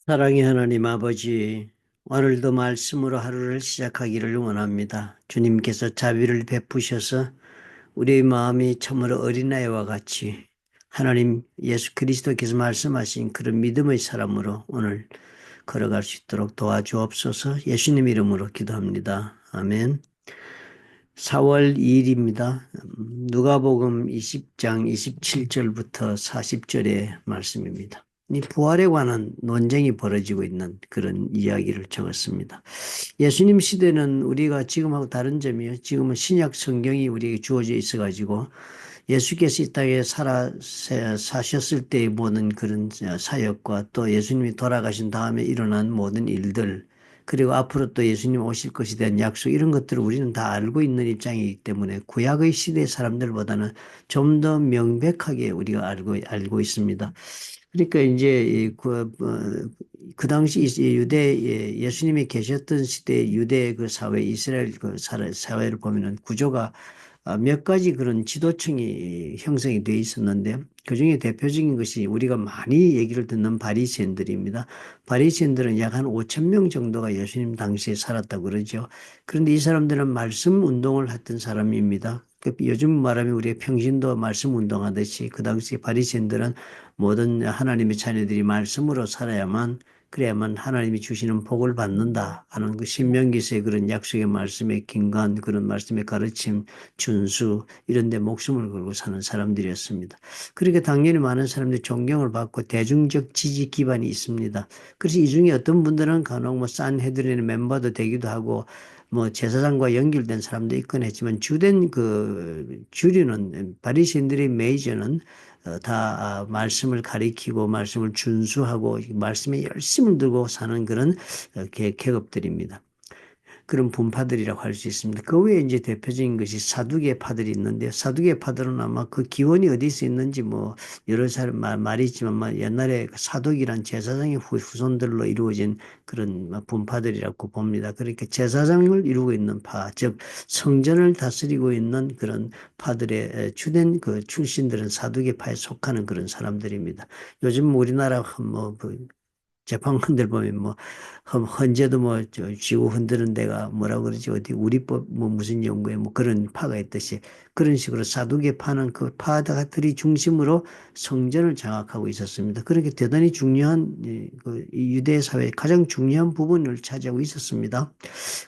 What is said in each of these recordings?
사랑의 하나님 아버지, 오늘도 말씀으로 하루를 시작하기를 원합니다. 주님께서 자비를 베푸셔서 우리의 마음이 참으로 어린아이와 같이 하나님 예수 그리스도께서 말씀하신 그런 믿음의 사람으로 오늘 걸어갈 수 있도록 도와주옵소서. 예수님 이름으로 기도합니다. 아멘. 4월 2일입니다. 누가복음 20장 27절부터 40절의 말씀입니다. 이 부활에 관한 논쟁이 벌어지고 있는 그런 이야기를 적었습니다. 예수님 시대는 우리가 지금하고 다른 점이요. 지금은 신약 성경이 우리에게 주어져 있어가지고 예수께서 이 땅에 사셨을 때의 모든 그런 사역과 또 예수님이 돌아가신 다음에 일어난 모든 일들, 그리고 앞으로 또 예수님 오실 것에 대한 약속, 이런 것들을 우리는 다 알고 있는 입장이기 때문에 구약의 시대 사람들보다는 좀 더 명백하게 우리가 알고 있습니다. 그러니까 이제 그 당시 예수님이 계셨던 시대 유대 그 사회, 이스라엘 그 사회를 보면은 구조가 몇 가지 그런 지도층이 형성이 되어 있었는데, 그중에 대표적인 것이 우리가 많이 얘기를 듣는 바리새인들입니다. 바리새인들은 약 한 5천 명 정도가 예수님 당시에 살았다고 그러죠. 그런데 이 사람들은 말씀 운동을 했던 사람입니다. 요즘 말하면 우리의 평신도 말씀 운동하듯이 그 당시 바리새인들은 모든 하나님의 자녀들이 말씀으로 살아야만, 그래야만 하나님이 주시는 복을 받는다 하는 그 신명기서의 그런 약속의 말씀의 긴간, 그런 말씀의 가르침, 준수, 이런 데 목숨을 걸고 사는 사람들이었습니다. 그렇게 당연히 많은 사람들이 존경을 받고 대중적 지지 기반이 있습니다. 그래서 이 중에 어떤 분들은 간혹 뭐 산헤드린의 멤버도 되기도 하고 뭐 제사장과 연결된 사람도 있건 했지만, 주된 그 주류는, 바리새인들의 메이저는 다 말씀을 가리키고 말씀을 준수하고 말씀에 열심을 들고 사는 그런 계급들입니다. 그런 분파들이라고 할 수 있습니다. 그 외에 이제 대표적인 것이 사두개파들이 있는데, 사두개파들은 아마 그 기원이 어디서 있는지 뭐 여러 사람 말이 있지만, 옛날에 사독이란 제사장의 후손들로 이루어진 그런 분파들이라고 봅니다. 그러니까 제사장을 이루고 있는 파, 즉 성전을 다스리고 있는 그런 파들의 주된 그 출신들은 사두개파에 속하는 그런 사람들입니다. 요즘 우리나라 뭐그 재판관들 보면 뭐 헌재도 뭐 쥐고 흔드는 데가 뭐라 그러지, 어디 우리법 뭐 무슨 연구에 뭐 그런 파가 있듯이, 그런 식으로 사두개 파는 그 파들이 중심으로 성전을 장악하고 있었습니다. 그렇게 대단히 중요한 이 유대 사회의 가장 중요한 부분을 차지하고 있었습니다.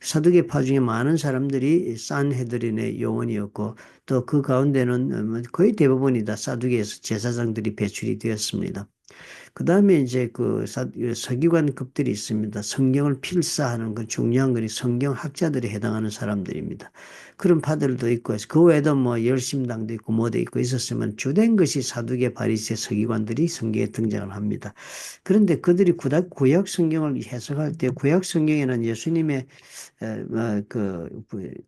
사두개 파 중에 많은 사람들이 산헤드린의 요원이었고, 또 그 가운데는 뭐 거의 대부분이 다 사두개에서 제사장들이 배출이 되었습니다. 그 다음에 이제 서기관급들이 있습니다. 성경을 필사하는 그 중요한 것이 성경학자들이 해당하는 사람들입니다. 그런 파들도 있고, 그 외에도 뭐 열심당도 있고 뭐도 있고 있었으면, 주된 것이 사두개 바리새 서기관들이 성경에 등장을 합니다. 그런데 그들이 구약 성경을 해석할 때, 구약 성경에는 예수님의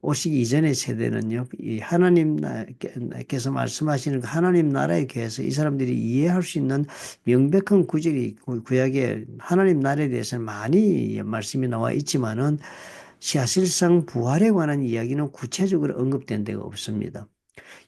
오시기 이전의 세대는요, 이 하나님께서 말씀하시는 그 하나님 나라에 대해서 이 사람들이 이해할 수 있는 명백한 구절이, 구약에 하나님 나라에 대해서는 많이 말씀이 나와 있지만은 사실상 부활에 관한 이야기는 구체적으로 언급된 데가 없습니다.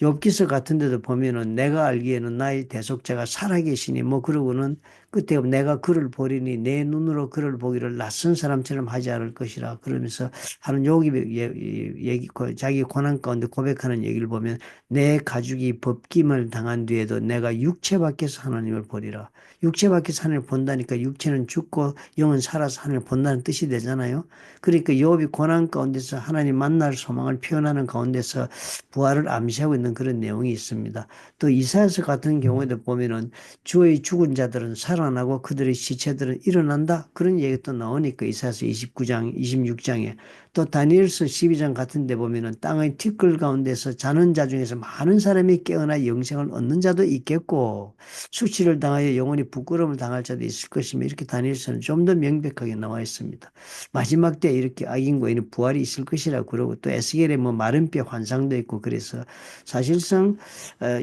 욥기서 같은 데도 보면은 내가 알기에는 나의 대속자가 살아계시니 뭐 그러고는 그때 내가 그를 보리니 내 눈으로 그를 보기를 낯선 사람처럼 하지 않을 것이라 그러면서 하는 얘기, 자기 고난 가운데 고백하는 얘기를 보면, 내 가죽이 벗김을 당한 뒤에도 내가 육체 밖에서 하나님을 보리라. 육체 밖에서 하나님을 본다니까 육체는 죽고 영은 살아서 하나님을 본다는 뜻이 되잖아요. 그러니까 욥이 고난 가운데서 하나님 만날 소망을 표현하는 가운데서 부활을 암시하고 있는 그런 내용이 있습니다. 또 이사야서 같은 경우에도 보면은 주의 죽은 자들은 살아나고 그들의 시체들은 일어난다, 그런 얘기가 또 나오니까 이사야서 29장, 26장에, 또 다니엘서 12장 같은 데 보면은 땅의 티끌 가운데서 자는 자 중에서 많은 사람이 깨어나 영생을 얻는 자도 있겠고 수치를 당하여 영원히 부끄러움을 당할 자도 있을 것이며, 이렇게 다니엘서는 좀 더 명백하게 나와 있습니다. 마지막 때 이렇게 악인 고인의 부활이 있을 것이라고 그러고, 또 에스겔의 뭐 마른 뼈 환상도 있고, 그래서 사실상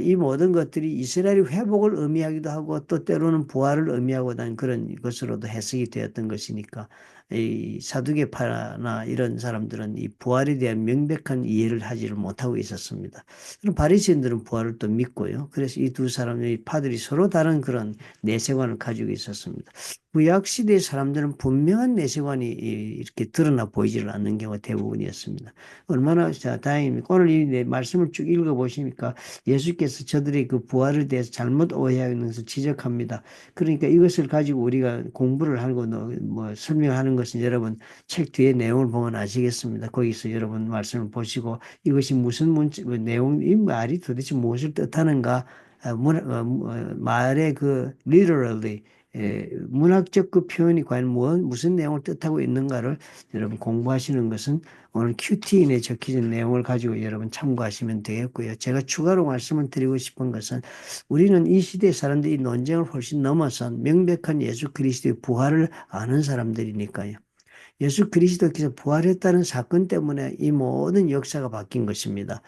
이 모든 것들이 이스라엘의 회복을 의미하기도 하고 또 때로는 부활을 의미하고 하는 그런 것으로도 해석이 되었던 것이니까, 이 사두개파나 이런 사람들은 이 부활에 대한 명백한 이해를 하지를 못하고 있었습니다. 그럼 바리새인들은 부활을 또 믿고요. 그래서 이 두 사람의 파들이 서로 다른 그런 내세관을 가지고 있었습니다. 구약 시대의 사람들은 분명한 내세관이 이렇게 드러나 보이지를 않는 경우가 대부분이었습니다. 얼마나 다행입니까? 오늘 이 말씀을 쭉 읽어보시니까 예수께서 저들의 그 부활에 대해서 잘못 오해하는 것을 지적합니다. 그러니까 이것을 가지고 우리가 공부를 하고 뭐 설명하는 것은 여러분 책 뒤에 내용을 보면 아시겠습니다. 거기서 여러분 말씀을 보시고 이것이 무슨 내용, 이 말이 도대체 무엇을 뜻하는가, 말의 그 literally 문학적 그 표현이 과연 무슨 내용을 뜻하고 있는가를 여러분 공부하시는 것은 오늘 큐티인에 적혀진 내용을 가지고 여러분 참고하시면 되겠고요. 제가 추가로 말씀을 드리고 싶은 것은 우리는 이 시대의 사람들이 이 논쟁을 훨씬 넘어선 명백한 예수 그리스도의 부활을 아는 사람들이니까요. 예수 그리스도께서 부활했다는 사건 때문에 이 모든 역사가 바뀐 것입니다.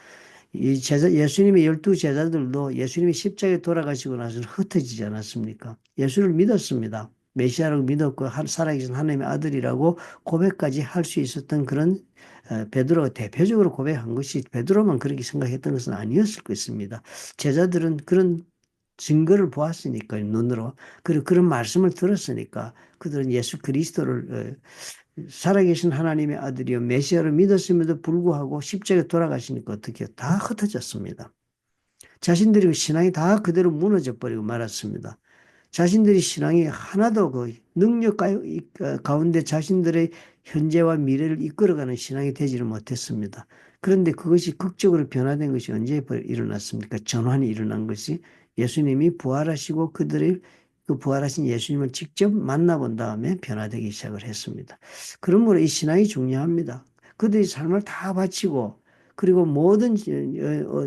예수님의 12제자들도 예수님이 십자가에 돌아가시고 나서는 흩어지지 않았습니까? 예수를 믿었습니다. 메시아를 믿었고 살아계신 하나님의 아들이라고 고백까지 할 수 있었던 그런 베드로가 대표적으로 고백한 것이 베드로만 그렇게 생각했던 것은 아니었을 것입니다. 제자들은 그런 증거를 보았으니까요, 눈으로. 그리고 그런 말씀을 들었으니까 그들은 예수 그리스도를 살아계신 하나님의 아들이요 메시아를 믿었음에도 불구하고 십자가에 돌아가시니까 어떻게 다 흩어졌습니다. 자신들이 그 신앙이 다 그대로 무너져 버리고 말았습니다. 자신들이 신앙이 하나도 그 능력 가운데 자신들의 현재와 미래를 이끌어가는 신앙이 되지를 못했습니다. 그런데 그것이 극적으로 변화된 것이 언제 일어났습니까? 전환이 일어난 것이 예수님이 부활하시고 그들의 그 부활하신 예수님을 직접 만나본 다음에 변화되기 시작을 했습니다. 그러므로 이 신앙이 중요합니다. 그들이 삶을 다 바치고 그리고 모든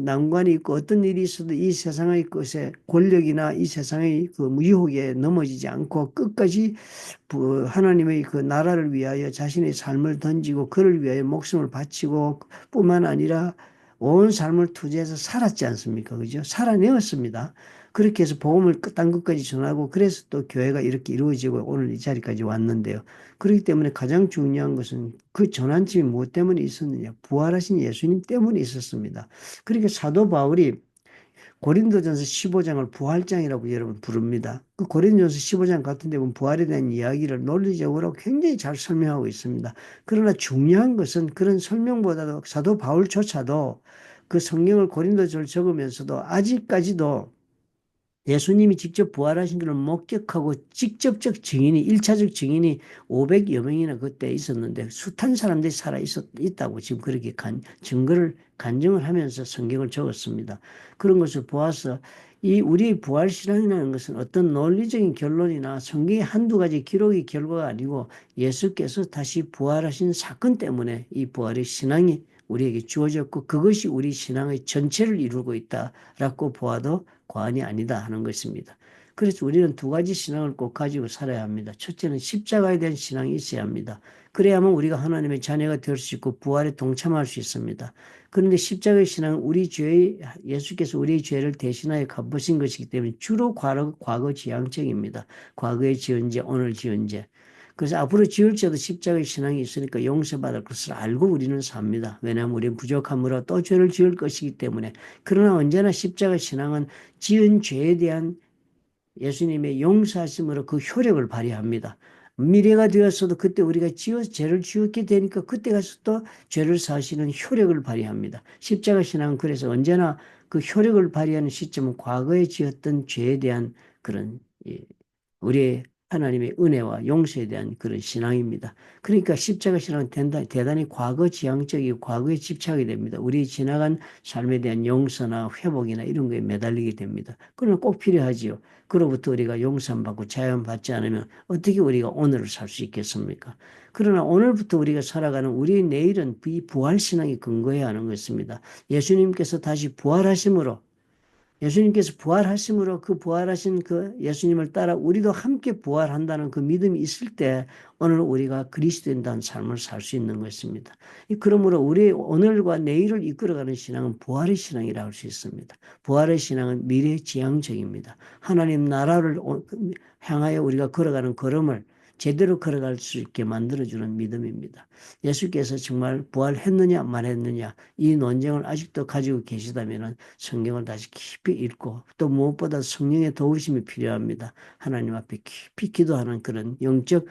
난관이 있고 어떤 일이 있어도 이 세상의 것에 권력이나 이 세상의 그 유혹에 넘어지지 않고 끝까지 하나님의 그 나라를 위하여 자신의 삶을 던지고 그를 위하여 목숨을 바치고 뿐만 아니라 온 삶을 투자해서 살았지 않습니까? 그죠? 살아내었습니다. 그렇게 해서 복음을 땅 끝까지 전하고 그래서 또 교회가 이렇게 이루어지고 오늘 이 자리까지 왔는데요. 그렇기 때문에 가장 중요한 것은 그 전환점이 무엇 때문에 있었느냐? 부활하신 예수님 때문에 있었습니다. 그러니까 사도 바울이 고린도전서 15장을 부활장이라고 여러분 부릅니다. 그 고린도전서 15장 같은 데 보면 부활에 대한 이야기를 논리적으로 굉장히 잘 설명하고 있습니다. 그러나 중요한 것은 그런 설명보다도 사도 바울조차도 그 성경을 고린도전을 적으면서도 아직까지도 예수님이 직접 부활하신 것을 목격하고 직접적 증인이, 1차적 증인이 500여 명이나 그때 있었는데 숱한 사람들이 있다고 지금 그렇게 증거를 간증을 하면서 성경을 적었습니다. 그런 것을 보아서 이 우리의 부활신앙이라는 것은 어떤 논리적인 결론이나 성경의 한두 가지 기록의 결과가 아니고 예수께서 다시 부활하신 사건 때문에 이 부활의 신앙이 우리에게 주어졌고 그것이 우리 신앙의 전체를 이루고 있다라고 보아도 과언이 아니다 하는 것입니다. 그래서 우리는 두 가지 신앙을 꼭 가지고 살아야 합니다. 첫째는 십자가에 대한 신앙이 있어야 합니다. 그래야만 우리가 하나님의 자녀가 될 수 있고 부활에 동참할 수 있습니다. 그런데 십자가의 신앙은 예수께서 우리의 죄를 대신하여 갚으신 것이기 때문에 주로 과거 지향적입니다. 과거에 지은 죄, 오늘 지은 죄. 그래서 앞으로 지을 죄도 십자가의 신앙이 있으니까 용서받을 것을 알고 우리는 삽니다. 왜냐하면 우리는 부족함으로 또 죄를 지을 것이기 때문에. 그러나 언제나 십자가 신앙은 지은 죄에 대한 예수님의 용서하심으로 그 효력을 발휘합니다. 미래가 되었어도 그때 우리가 죄를 지었게 되니까 그때 가서 또 죄를 사시는 효력을 발휘합니다. 십자가 신앙은 그래서 언제나 그 효력을 발휘하는 시점은 과거에 지었던 죄에 대한 그런 우리의 하나님의 은혜와 용서에 대한 그런 신앙입니다. 그러니까 십자가 신앙은 대단히 과거 지향적이고 과거에 집착이 됩니다. 우리 지나간 삶에 대한 용서나 회복이나 이런 거에 매달리게 됩니다. 그러나 꼭 필요하지요. 그로부터 우리가 용서받고 자유받지 않으면 어떻게 우리가 오늘을 살 수 있겠습니까? 그러나 오늘부터 우리가 살아가는 우리의 내일은 이 부활신앙이 근거해야 하는 것입니다. 예수님께서 다시 부활하심으로 예수님께서 부활하심으로 그 부활하신 그 예수님을 따라 우리도 함께 부활한다는 그 믿음이 있을 때 오늘 우리가 그리스도인다는 삶을 살 수 있는 것입니다. 그러므로 우리의 오늘과 내일을 이끌어가는 신앙은 부활의 신앙이라고 할 수 있습니다. 부활의 신앙은 미래지향적입니다. 하나님 나라를 향하여 우리가 걸어가는 걸음을 제대로 걸어갈 수 있게 만들어주는 믿음입니다. 예수께서 정말 부활했느냐 말했느냐 이 논쟁을 아직도 가지고 계시다면 성경을 다시 깊이 읽고 또 무엇보다 성령의 도우심이 필요합니다. 하나님 앞에 깊이 기도하는 그런 영적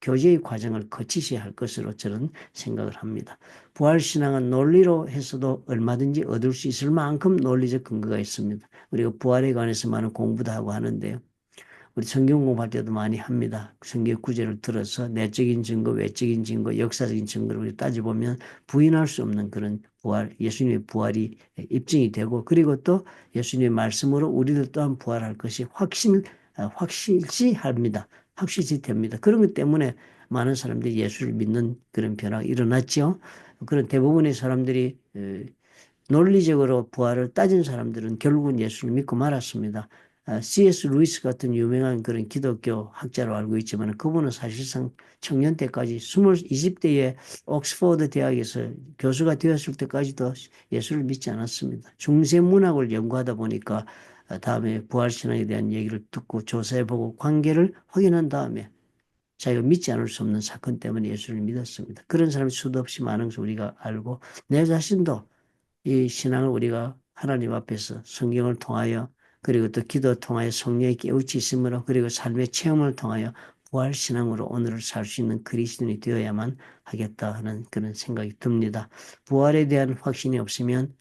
교제의 과정을 거치셔야 할 것으로 저는 생각을 합니다. 부활신앙은 논리로 해서도 얼마든지 얻을 수 있을 만큼 논리적 근거가 있습니다. 우리가 부활에 관해서 많은 공부도 하고 하는데요. 우리 성경 공부할 때도 많이 합니다. 성경 구절을 들어서 내적인 증거, 외적인 증거, 역사적인 증거를 우리 따져보면 부인할 수 없는 그런 부활, 예수님의 부활이 입증이 되고 그리고 또 예수님의 말씀으로 우리들 또한 부활할 것이 확실시합니다. 확실시 됩니다. 그런 것 때문에 많은 사람들이 예수를 믿는 그런 변화가 일어났죠. 그런 대부분의 사람들이 논리적으로 부활을 따진 사람들은 결국은 예수를 믿고 말았습니다. C.S. 루이스 같은 유명한 그런 기독교 학자로 알고 있지만 그분은 사실상 청년 때까지 20대에 옥스퍼드 대학에서 교수가 되었을 때까지도 예수를 믿지 않았습니다. 중세 문학을 연구하다 보니까 다음에 부활신앙에 대한 얘기를 듣고 조사해보고 관계를 확인한 다음에 자기가 믿지 않을 수 없는 사건 때문에 예수를 믿었습니다. 그런 사람이 수도 없이 많은 것을 우리가 알고 내 자신도 이 신앙을 우리가 하나님 앞에서 성경을 통하여 그리고 또 기도 통하여 성령의 깨우치 있음으로 그리고 삶의 체험을 통하여 부활 신앙으로 오늘을 살 수 있는 그리스도인이 되어야만 하겠다 하는 그런 생각이 듭니다. 부활에 대한 확신이 없으면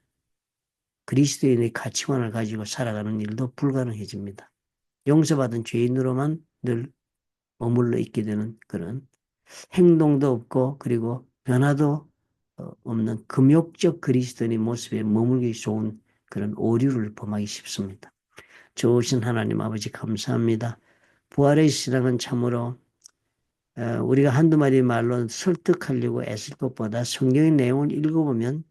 그리스도인의 가치관을 가지고 살아가는 일도 불가능해집니다. 용서받은 죄인으로만 늘 머물러 있게 되는 그런 행동도 없고 그리고 변화도 없는 금욕적 그리스도인의 모습에 머물기 좋은 그런 오류를 범하기 쉽습니다. 좋으신 하나님 아버지 감사합니다. 부활의 신앙은 참으로 우리가 한두 마디 말로 설득하려고 애쓸 것보다 성경의 내용을 읽어보면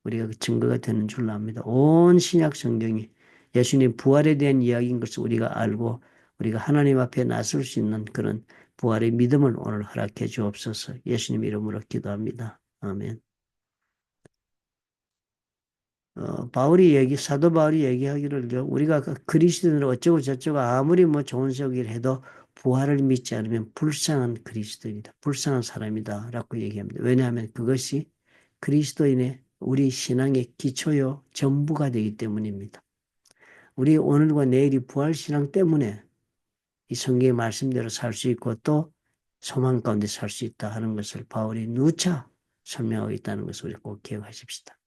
우리가 그 증거가 되는 줄로 압니다. 온 신약 성경이 예수님 부활에 대한 이야기인 것을 우리가 알고 우리가 하나님 앞에 나설 수 있는 그런 부활의 믿음을 오늘 허락해 주옵소서. 예수님 이름으로 기도합니다. 아멘. 사도 바울이 얘기하기를요, 우리가 그리스도인으로 어쩌고 저쩌고 아무리 뭐 좋은 소리를 해도 부활을 믿지 않으면 불쌍한 그리스도인이다. 불쌍한 사람이다. 라고 얘기합니다. 왜냐하면 그것이 그리스도인의 우리 신앙의 기초요, 전부가 되기 때문입니다. 우리 오늘과 내일이 부활신앙 때문에 이 성경의 말씀대로 살 수 있고 또 소망 가운데 살 수 있다 하는 것을 바울이 누차 설명하고 있다는 것을 우리 꼭 기억하십시다.